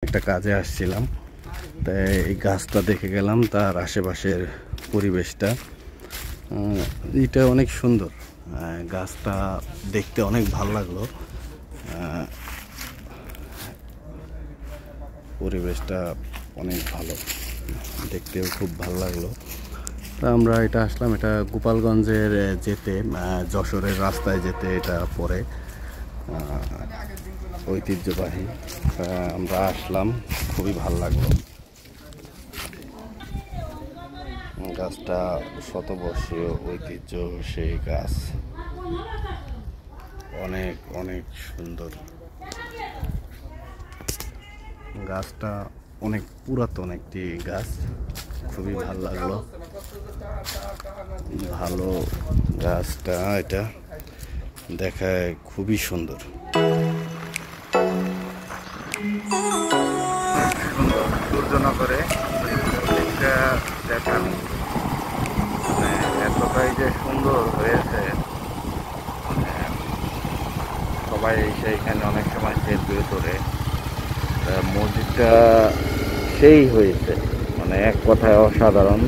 একটা কাজে আসছিলাম, তাই এই গাছটা দেখে গেলাম। তার আশেপাশের পরিবেশটা এটা অনেক সুন্দর। গাছটা দেখতে অনেক ভালো লাগলো, পরিবেশটা অনেক ভালো, দেখতেও খুব ভালো লাগলো। তা আমরা এটা আসলাম, এটা গোপালগঞ্জের যেতে, যশোরের রাস্তায় যেতে এটা পড়ে, ঐতিহ্যবাহী। আমরা আসলাম, খুবই ভালো লাগলো। গাছটা শতবর্ষীয় ঐতিহ্য সেই গাছ, অনেক অনেক সুন্দর। গাছটা অনেক পুরাতন একটি গাছ, খুবই ভালো লাগলো। ভালো গাছটা, এটা দেখায় খুবই সুন্দর। সূর্যনগরে দেখান এতটাই যে সুন্দর হয়েছে, সবাই সেইখানে অনেক সময় সেলফিও তোলে। মসজিদটা সেই হয়েছে, মানে এক কথায় অসাধারণ,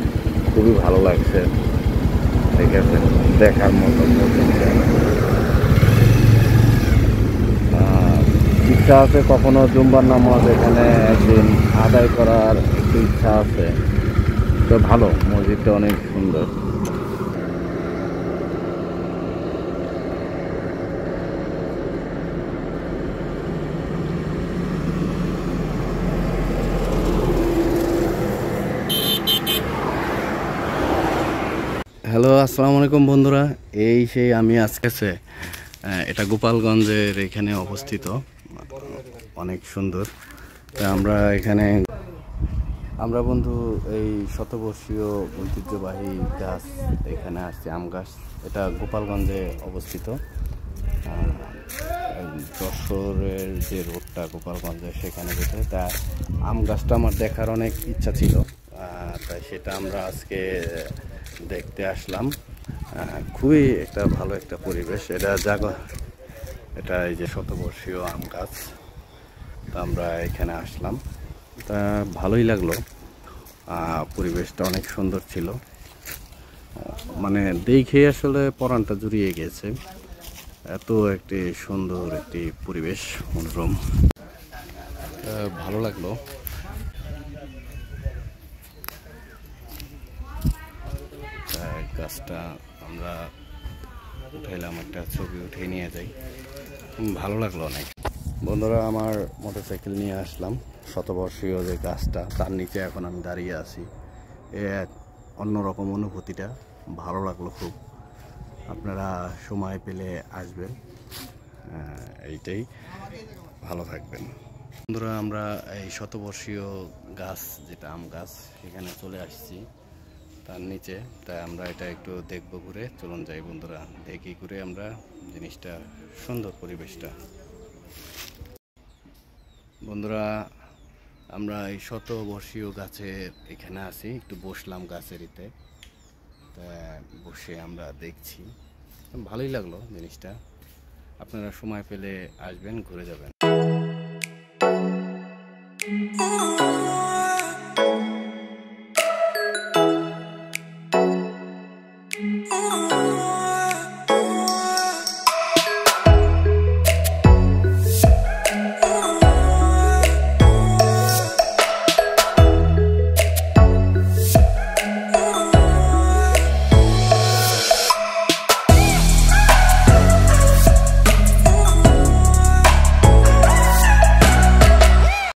খুবই ভালো লাগছে। ঠিক আছে, দেখার মতো মসজিদটা। ইচ্ছা আছে কখনো জুম্বার নামাজ এখানে একদিন আদায় করার একটু ইচ্ছা আছে। তো ভালো, মসজিদটা অনেক সুন্দর। হ্যালো, আসসালামু আলাইকুম বন্ধুরা। এই সেই আমি আজকে এটা গোপালগঞ্জের এখানে অবস্থিত, অনেক সুন্দর। তা আমরা বন্ধু এই শতবর্ষীয় ঐতিহ্যবাহী গাছ এখানে আসছি, আম গাছ। এটা গোপালগঞ্জে অবস্থিত। যশোরের যে রোডটা গোপালগঞ্জে, সেখানে যেতে। তা আম গাছটা আমার দেখার অনেক ইচ্ছা ছিল, তাই সেটা আমরা আজকে দেখতে আসলাম। খুবই একটা ভালো একটা পরিবেশ। এটা এই যে শতবর্ষীয় আম গাছ, তা আমরা এখানে আসলাম। তা ভালোই লাগলো, পরিবেশটা অনেক সুন্দর ছিল। মানে দেখে আসলে পরাণটা জুড়িয়ে গেছে, এত একটি সুন্দর একটি পরিবেশ, মনোরম, ভালো লাগলো। গাছটা আমরা উঠাইলাম, একটা ছবি উঠে নিয়ে যাই, ভালো লাগলো অনেক। বন্ধুরা, আমার মোটরসাইকেল নিয়ে আসলাম, শতবর্ষীয় যে গাছটা তার নিচে এখন আমি দাঁড়িয়ে আছি। এক অন্যরকম অনুভূতিটা ভালো লাগলো খুব। আপনারা সময় পেলে আসবেন, এইটাই, ভালো থাকবেন বন্ধুরা। আমরা এই শতবর্ষীয় গাছ, যেটা আম গাছ, সেখানে চলে আসছি তার নিচে। তাই আমরা এটা একটু দেখবো ঘুরে। চলুন যাই বন্ধুরা, দেখি ঘুরে আমরা জিনিসটা, সুন্দর পরিবেশটা। বন্ধুরা, আমরা এই শতবর্ষীয় গাছের এখানে আছি, একটু বসলাম গাছের ইতে। তা বসে আমরা দেখছি, ভালোই লাগলো জিনিসটা। আপনারা সময় পেলে আসবেন, ঘুরে যাবেন।